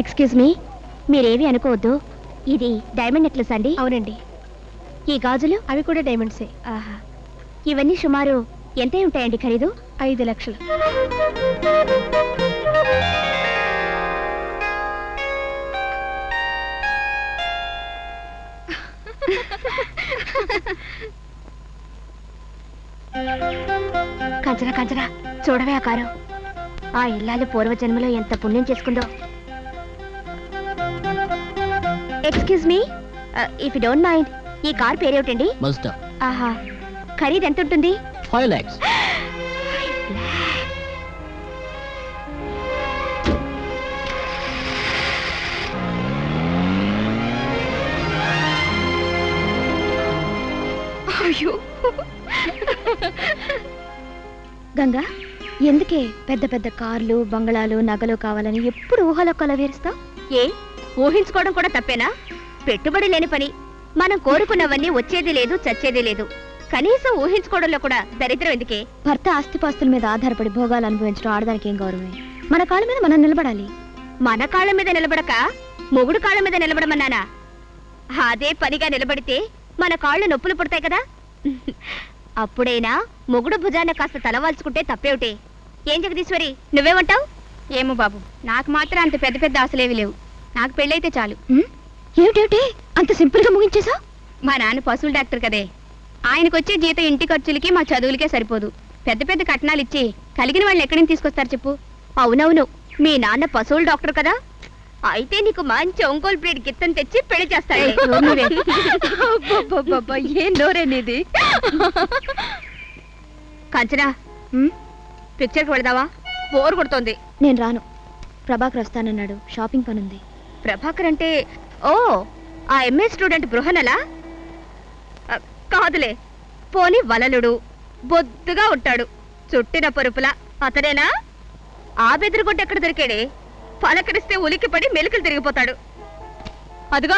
Excuse me, మీరేవి అనుకోవద్దు. ఇది diamond necklace అండి? అవునండి. ఈ గాజులు? అవి కూడా డైమండ్సే. ఆహా, ఇవన్నీ సుమారు ఎంత ఉంటాయండి ఖరీదు? 5 లక్షలు. కంచనా కంచనా, చూడవే ఆ కారు. ఆ ఇల్లాలు పూర్వజన్మలో ఎంత పుణ్యం చేసుకుందో. Excuse me, if you don't mind, ఈ కార్ పేరేమిటండి? మజ్డా. ఆహా, ఖరీదు ఎంత ఉంటుంది? 5 lakhs. అయ్యో గంగా, ఎందుకే పెద్ద పెద్ద కార్లు, బంగళాలు, నగలు కావాలని ఎప్పుడు ఊహలో కొలవేరుస్తావు? ఏ ఊహించుకోవడం కూడా తప్పేనా? పెట్టుబడి లేని పని. మనం కోరుకున్నవన్నీ వచ్చేది లేదు, చచ్చేది లేదు. కనీసం ఊహించుకోవడంలో కూడా దరిద్రం ఎందుకే? భర్త ఆస్తిపాస్తుల మీద ఆధారపడి భోగాలు అనుభవించడం ఆడదానికి ఏం గౌరవమే? మన కాళ్ళ మీద మనం నిలబడాలి. మన కాళ్ళ మీద నిలబడక మొగుడు కాళ్ళ మీద నిలబడమన్నానా? అదే పనిగా నిలబడితే మన కాళ్ళు నొప్పులు పుడతాయి కదా. అప్పుడైనా మొగుడు భుజాన కాస్త తలవాల్చుకుంటే తప్పేమిటి? ఏం జగదీశ్వరి, నువ్వేమంటావు? ఏమో బాబు, నాకు మాత్రం అంత పెద్ద పెద్ద ఆశలేవి లేవు. నాకు పెళ్ళైతే చాలు. ఏమిటేమిటి అంత సింపుల్ గా ముగించేసా? మా నాన్న పశువుల డాక్టర్ కదే. ఆయనకొచ్చే జీతం ఇంటి ఖర్చులకి మా చదువులకే సరిపోదు. పెద్ద పెద్ద కట్నాలు ఇచ్చి కలిగిన వాళ్ళని ఎక్కడి నుంచి తీసుకొస్తారు చెప్పు? అవునవును, మీ నాన్న పశువుల డాక్టర్ కదా. అయితే నీకు మంచి ఒంగోలు బ్రీడ్ గిత్తని తెచ్చి పెళ్లి చేస్తాడు. ఏం నోరేనిది? కంచనా, పిక్చర్కి వెళదావా? బోర్ కొడుతోంది. నేను రాను. ప్రభాకర్ వస్తానన్నాడు, షాపింగ్ పనుంది. ప్రభాకర్ అంటే ఓ ఆ ఎంఏ స్టూడెంట్ బృహనలా? కాదులే, పోని వలలుడు, బొద్దుగా ఉంటాడు, చుట్టిన పరుపులా. అతనేనా? ఆ బెదిరిగొడ్డ ఎక్కడ దొరికాడే? పలకరిస్తే ఉలిక్కిపడి మెలికలు తిరిగిపోతాడు. అదిగో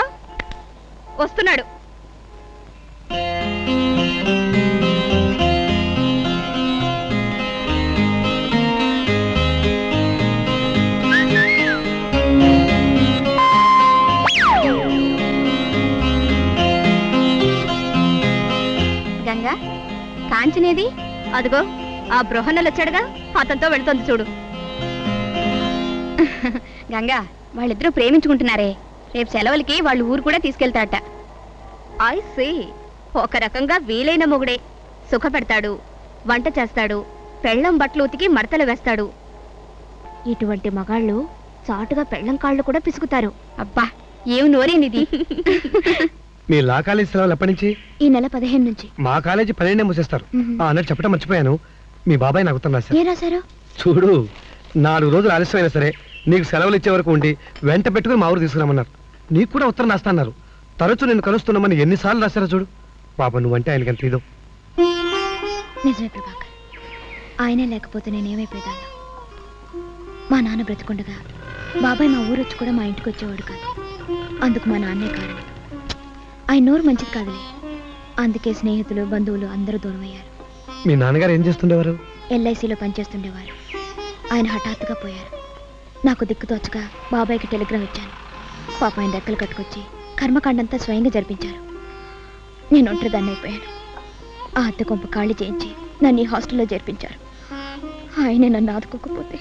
వస్తున్నాడు. గంగా, కాంచనేది? అదిగో ఆ బృహన్నలు వచ్చాడుగా, అతనితో వెళుతుంది చూడు. గంగా, వాళ్ళిద్దరూ ప్రేమించుకుంటున్నారే. రేపు సెలవులకి వాళ్ళు ఊరు కూడా తీసుకెళ్తారట. I see. ఒక రకంగా వీలైన మొగుడే. సుఖపెడతాడు, వంట చేస్తాడు, పెళ్ళం బట్టలు ఉతికి మడతలు వేస్తాడు. ఇటువంటి మగాళ్ళు చాటుగా పెళ్ళం కాళ్ళు కూడా పిసుకుతారు. అబ్బా, ఏం నోరేనిది? మీ లా కాలేజీ సెలవులు ఎప్పటి నుంచి? ఈ నెల 15 నుంచి. మా కాలేజీ 12 మూసేస్తారు. అన్నట్టు చెప్పడం మర్చిపోయాను, మీ బాబాయ్ నాకు ఉత్తరం రాశారు. ఏ రాశారు? చూడు, 4 రోజులు ఆలస్యమైనా సరే నీకు సెలవులు ఇచ్చే వరకు ఉండి వెంట పెట్టుకుని మా ఊరు తీసుకురామన్నారు. నీకు కూడా ఉత్తరం రాస్తాన్నారు. తరచూ నేను కలుస్తున్నామని ఎన్నిసార్లు రాశారో చూడు. బాబా, నువ్వంటే ఆయనకి ఎంత ఇదో. నిజమే ప్రభాకర్, ఆయనే లేకపోతే నేనేమైపోయేదాన్ని. మా నాన్న బ్రతికుండగా బాబాయ్ మా ఊరు వచ్చి కూడా మా ఇంటికి వచ్చేవాడు కాదు. అందుకు మా నాన్నే కారణం. ఆయన నోరు మంచిది కాదులే, అందుకే స్నేహితులు, బంధువులు అందరూ దూరం అయ్యారు. మీ నాన్నగారు ఏం చేస్తుండేవారు? ఎల్ఐసిలో పనిచేస్తుండేవారు. ఆయన హఠాత్తుగా పోయారు. నాకు దిక్కుతోచగా బాబాయ్కి టెలిగ్రామ్ ఇచ్చాను. పాప ఆయన రెక్కలు కట్టుకొచ్చి కర్మకాండంతా స్వయంగా జరిపించారు. నేను ఒంటరిదాన్ని అయిపోయాను. ఆ అద్దె కొంప ఖాళీ చేయించి నన్ను ఈ హాస్టల్లో చేర్పించారు. ఆయనే నన్ను ఆదుకోకపోతే.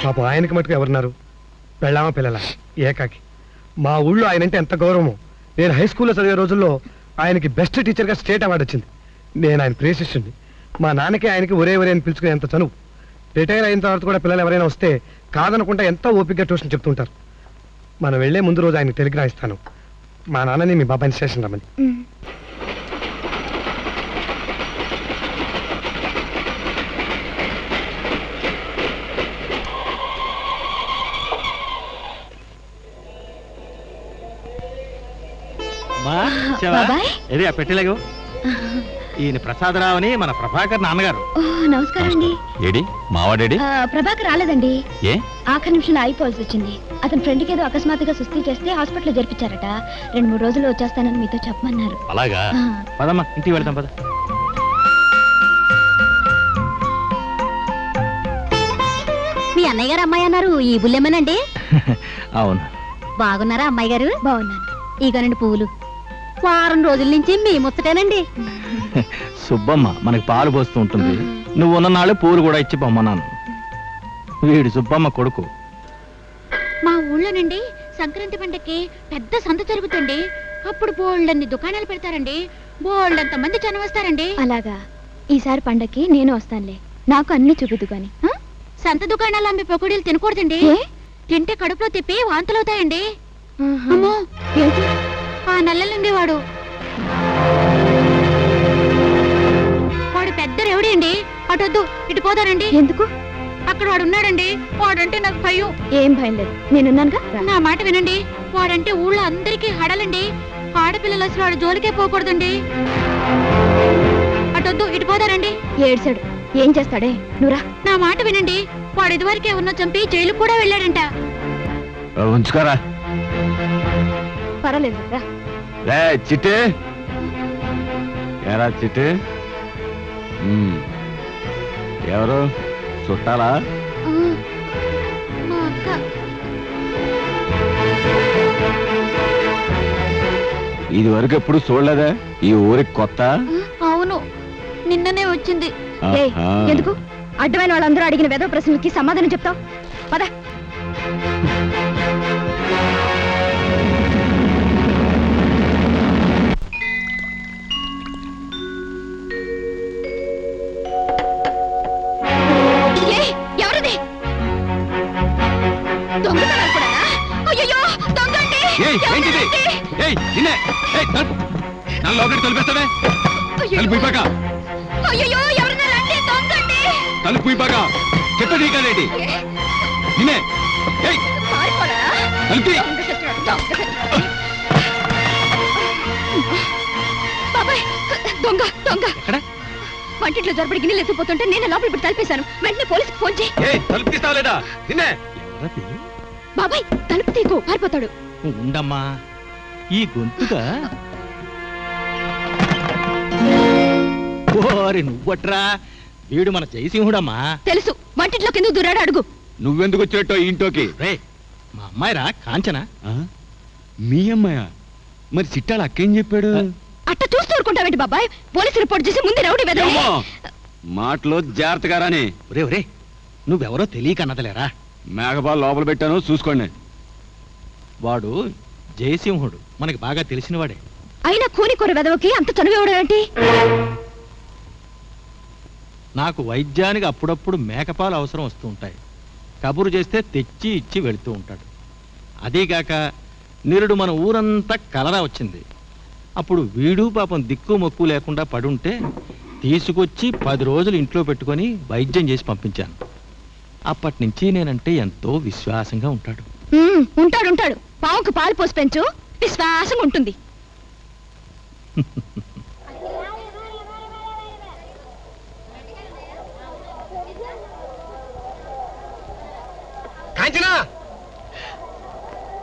పాప, ఆయనకి మటుకు ఎవరున్నారు? పెళ్ళామా పిల్లల ఏకాకి. మా ఊళ్ళో ఆయనంటే ఎంత గౌరవమో. నేను హై స్కూల్లో చదివే రోజుల్లో ఆయనకి బెస్ట్ టీచర్గా స్టేట్ అవార్డు వచ్చింది. నేను ఆయన ప్రియ శిష్యుడిని. మా నాన్నకి ఆయనకి ఒరే ఒరే అని పిలుచుకునే ఎంత చనువు. రిటైర్ అయిన తర్వాత కూడా పిల్లలు ఎవరైనా వస్తే కాదనకుండా ఎంతో ఓపికగా ట్యూషన్ చెప్తుంటారు. మనం వెళ్లే ముందు రోజు ఆయన టెలిగ్రామ్ ఇస్తాను. మా నాన్నని మీ బాబాయిని స్టేషన్ రమ్మని. పెట్టలేగు ఈయన ప్రసాదరావు అని మన ప్రభాకర్ నాన్నగారు. నమస్కారం అండి. ఏడి మావాడేడి? ప్రభాకర్ రాలేదండి. ఏ? ఆఖరి నిమిషంలో అయిపోవాల్సి వచ్చింది. అతని ఫ్రెండ్కి ఏదో అకస్మాత్తుగా సుస్థి చేస్తే హాస్పిటల్లో జరిపించారట. 2-3 రోజుల్లో వచ్చేస్తానని మీతో చెప్పమన్నారు. అలాగా? పదమ్మా, ఇంటికి వెళ్తాం పద. మీ అన్నయ్య గారు అమ్మాయి అన్నారు ఈ బుల్లెమ్మనండి? అవును. బాగున్నారా అమ్మాయి గారు? బాగున్నాను. ఇగోనండి పువ్వులు. వారం రోజుల నుంచి మీ ముచ్చటేనండి. సుబ్బమ్మ మనకి పాలు పోస్తూ ఉంటుంది. నువ్వు ఉన్న నాళ్ళు పూలు కూడా ఇచ్చి పొమ్మన్నాను. వీడు సుబ్బమ్మ కొడుకు. మా ఊళ్ళోనండి సంక్రాంతి పండక్కి పెద్ద సంత జరుగుతుంది. అప్పుడు బోల్డన్ని దుకాణాలు పెడతారండి. బోల్డంత మంది జనం వస్తారండి. అలాగా, ఈసారి పండక్కి నేను వస్తానులే. నాకు అన్ని చూపిద్దు గాని. సంత దుకాణాలు అమ్మే పకోడీలు తినకూడదండి. తింటే కడుపులో తిప్పి వాంతులవుతాయండి. అమ్మో, ఆ నల్లలుండి వాడు పెద్ద రెవడి అండి. అటొద్దు, ఇటు పోతారండి. ఎందుకు? అక్కడ వాడు ఉన్నాడండి. వాడంటే నాకు భయం. ఏం భయం లేదు, నేనున్నానుగా. నా మాట వినండి. వాడంటే ఊళ్ళో అందరికీ హడలండి. ఆడపిల్లలు అసలు వాడు జోలికే పోకూడదండి. అటొద్దు, ఇటు పోతారండి. ఏడ్చాడు, ఏం చేస్తాడే? నువ్వురా. నా మాట వినండి. వాడు ఇదివరకే ఉన్న చంపి జైలు కూడా వెళ్ళాడంట. ఉంచుకోరా. పర్వాలేదు రా. చిట్టే ఎరా చిట్టే, ఎవరు చుట్టాలా? మా అక్క. ఇది వరకు ఎప్పుడు చూడలేదా? ఈ ఊరికి కొత్త? అవును, నిన్ననే వచ్చింది. ఆహా. ఎందుకు అడ్డమైన వాళ్ళందరూ అడిగిన వెధవ ప్రశ్నలకి సమాధానం చెప్తావు? పద. ఎవరిది? దొంగతనాలు కూడానా? అయ్యయ్యో, దొంగండి! ఏంటిది? లోపలికి తలిపేస్తావే? తలుపు ఇవ్వక, అయ్యయ్యో, ఎవరైనా రండి, దొంగండి! తలుపు ఇవ్వక చెప్పేది కాదేంటి? నిన్నే పారిపోరా? తలుపు బాబాయ్, దొంగ దొంగ! ఎక్కడ? వంటింట్లో జరపడి గిన్నెలు ఎత్తిపోతుంటే నేను లోపలికి పెట్టి తలిపేశాను. వెంటనే పోలీసుకి ఫోన్ చేయి. తలుపు తీస్తావా లేదా? నిన్నే బాబాయ్, తలుపు తీకు, పారిపోతాడు. ఉండమ్మా, ఈ గొంతుగా ఓరి నువ్వట్రా. వీడు మన జయసింహుడమ్మా. తెలుసు, వంటింట్లో కింద దూరాడు. అడుగు. నువ్వెందుకు వచ్చేటో ఇంట్లోకి? రే, మా అమ్మాయిరా కాంచన. మీ అమ్మాయ? మరి చిట్టాడు అక్కేం చెప్పాడు? అట్ట చూస్తూ ఊరుకుంటావేంటి బాబాయ్? పోలీసు రిపోర్ట్ చేసి ముందు రౌడీ వెదవ. మాటలో జాగ్రత్తగా రాని. ఒరే ఒరే, నువ్వెవరో తెలియక అన్నదలేరా. మేఘపాలు లోపల పెట్టాను, చూసుకోండి. వాడు జయసింహుడు, మనకి బాగా తెలిసినవాడే. అయినా కూని కొర వెదవకి అంత చనువేవడం ఏంటి? నాకు వైద్యానికి అప్పుడప్పుడు మేకపాలు అవసరం వస్తూ ఉంటాయి. కబురు చేస్తే తెచ్చి ఇచ్చి వెళుతూ ఉంటాడు. అదీగాక నిరుడు మన ఊరంతా కలరా వచ్చింది. అప్పుడు వీడు పాపం దిక్కు మొక్కు లేకుండా పడుంటే తీసుకొచ్చి 10 రోజులు ఇంట్లో పెట్టుకొని వైద్యం చేసి పంపించాను. అప్పటి నుంచి నేనంటే ఎంతో విశ్వాసంగా ఉంటాడు. ఉంటాడు ఉంటాడు. పావుకు పాలు పోసి పెంచు, విశ్వాసంగా ఉంటుంది. కాంచనా!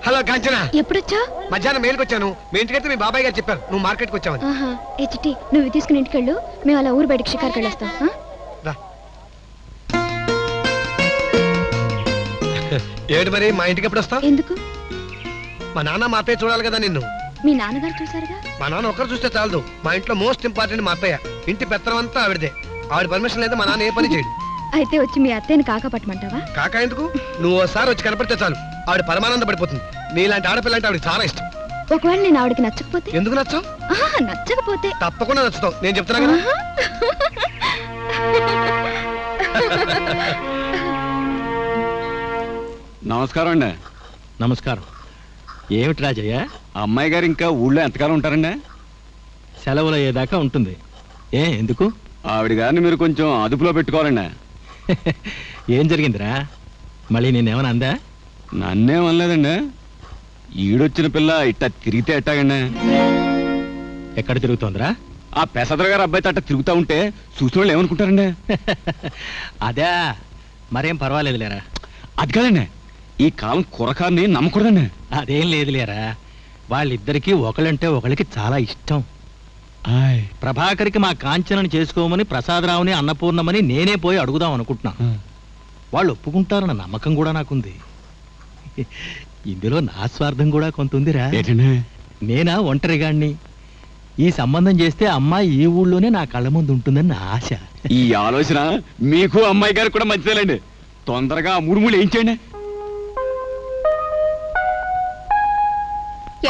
హలో కాంచనా, ఎప్పుడొచ్చా? మధ్యాహ్నం మేలుకి వచ్చాను. మీ ఇంటికైతే మీ బాబాయ్ గారు చెప్పారు నువ్వు మార్కెట్కి వచ్చావని. హెచ్టి, నువ్వు తీసుకుని ఇంటికెళ్ళు. మేము అలా ఊరు బయటకు షికార్కి వెళ్ళొస్తాం. ఏడు మరి మా ఇంటికి ఎప్పుడు వస్తావు? ఎందుకు? మా నాన్న మా అత్తయ్య చూడాలి కదా నిన్ను. మీ నాన్నగారు చూసారుగా. మా నాన్న ఒక్కరు చూస్తే చాలదు. మా ఇంట్లో మోస్ట్ ఇంపార్టెంట్ మా అత్తయ్య. ఇంటి పెత్తనం అంతా ఆవిడదే. ఆవిడ పర్మిషన్ లేదా మా నాన్న ఏ పని చేయడు. అయితే వచ్చి మీ అత్తయ్యని కాక పట్టమంటావా? కాకా ఎందుకు? నువ్వు ఓసారి వచ్చి కనపడితే చాలు, ఆవిడ పరమానంద పడిపోతుంది. నీలాంటి ఆడపిల్ల అంటే ఆవిడకి చాలా ఇష్టం. ఒకవేళ నేను ఆవిడకి నచ్చకపోతే? ఎందుకు నచ్చావు? నచ్చకపోతే తప్పకుండా నచ్చుతావు, నేను చెప్తున్నా కదా. నమస్కారం అండి. నమస్కారం. ఏమిటి రాజయ్య? అమ్మాయి గారు ఇంకా ఊళ్ళో ఎంతకాలం ఉంటారండి? సెలవులు అయ్యేదాకా ఉంటుంది. ఎందుకు? ఆవిడ గారిని మీరు కొంచెం అదుపులో పెట్టుకోవాలండి. ఏం జరిగిందిరా? మళ్ళీ నేనేమన్నా అందా? నన్నేమనలేదండి. ఈడొచ్చిన పిల్ల ఇట్ట తిరిగితే ఎట్టాగండి? ఎక్కడ తిరుగుతోందిరా? ఆ పెసద్ర గారు అబ్బాయి అట్ట తిరుగుతా ఉంటే చూసిన వాళ్ళు ఏమనుకుంటారండి? అదే, మరేం పర్వాలేదులేరా. అది కాదండి, ఈ కాలం కురకాన్ని నమ్మకూడదండి. అదేం లేదులేరా. వాళ్ళిద్దరికీ ఒకళ్ళంటే ఒకళ్ళకి చాలా ఇష్టం. ప్రభాకర్కి మా కాంచనని చేసుకోమని ప్రసాదరావుని అన్నపూర్ణమని నేనే పోయి అడుగుదాం అనుకుంటున్నాను. వాళ్ళు ఒప్పుకుంటారన్న నమ్మకం కూడా నాకుంది. ఇందులో నా స్వార్థం కూడా కొంత ఉందిరా. నేనా ఒంటరిగాణ్ణి, ఈ సంబంధం చేస్తే అమ్మాయి ఈ ఊళ్ళోనే నా కళ్ళ ముందు ఉంటుందని నా ఆశ. ఈ ఆలోచన మీకు అమ్మాయి గారు కూడా మంచిదేలండి. తొందరగా ఆ మూడు మూడు వేయించండి.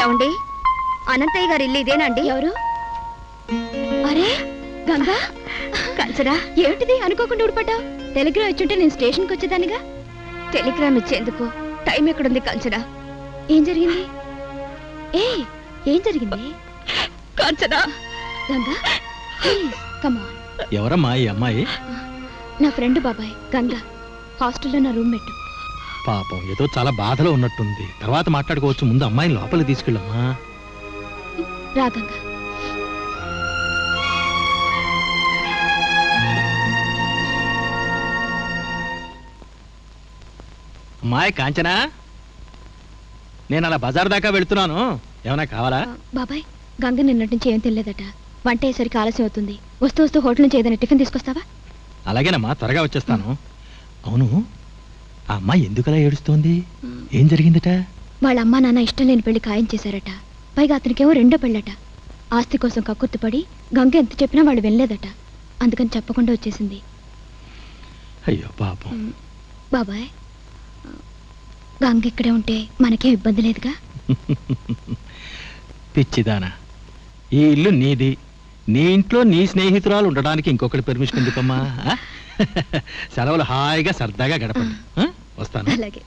ఏమండి, అనంతయ్య గారి ఇల్లు ఇదేనండి? ఎవరు? అరే గంగా, కంచరా ఏమిటిది అనుకోకుండా ఊడిపడ్డావు? టెలిగ్రామ్ ఇచ్చుంటే నేను స్టేషన్కి వచ్చేదానిగా. టెలిగ్రామ్ ఇచ్చేందుకు టైం ఎక్కడుంది కంచరా? ఏం జరిగింది? ఏం జరిగింది? కంచరా, గంగా ప్లీజ్ కమ్ ఆన్. ఎవరమ్మా ఈ అమ్మాయి? నా ఫ్రెండ్ బాబాయ్, గంగా. హాస్టల్లో నా రూమ్మేట్. పాపం ఏదో చాలా బాధలో ఉన్నట్టుంది. తర్వాత మాట్లాడుకోవచ్చు, ముందు అమ్మాయిని లోపలికి తీసుకెళ్ళమ్మా. రా గంగా. అమ్మాయి కాంచనా, నేను అలా బజార్ దాకా వెళ్తున్నాను, ఏమైనా కావాలా? బాబాయ్, గంగ నిన్నటి నుంచి ఏం తెలియదట. వంట అయ్యేసరికి ఆలస్యం అవుతుంది. వస్తూ వస్తూ హోటల్ నుంచి ఏదైనా టిఫిన్ తీసుకొస్తావా? అలాగేనమ్మా, త్వరగా వచ్చేస్తాను. అవును, ఆ అమ్మాయి ఎందుకలా ఏడుస్తోంది? ఏం జరిగిందట? వాళ్ళ అమ్మా నాన్న ఇష్టం లేని పెళ్లి ఖాయం చేశారట. పైగా అతనికేమో రెండో పెళ్ళట. ఆస్తి కోసం కక్కుర్తిపడి గంగ ఎంత చెప్పినా వాళ్ళు వెళ్ళలేదట. అందుకని చెప్పకుండా వచ్చేసింది. అయ్యో పాపం. బాబాయ్, గంగ ఇక్కడే ఉంటే మనకేం ఇబ్బంది లేదుగా? పిచ్చిదానా, ఈ ఇల్లు నీది. నీ ఇంట్లో నీ స్నేహితురాలు ఉండడానికి ఇంకొకటి పర్మిషన్ ఎందుకమ్మా? సెలవులు హాయిగా సరదాగా గడపండి. వస్తాను. అలాగే.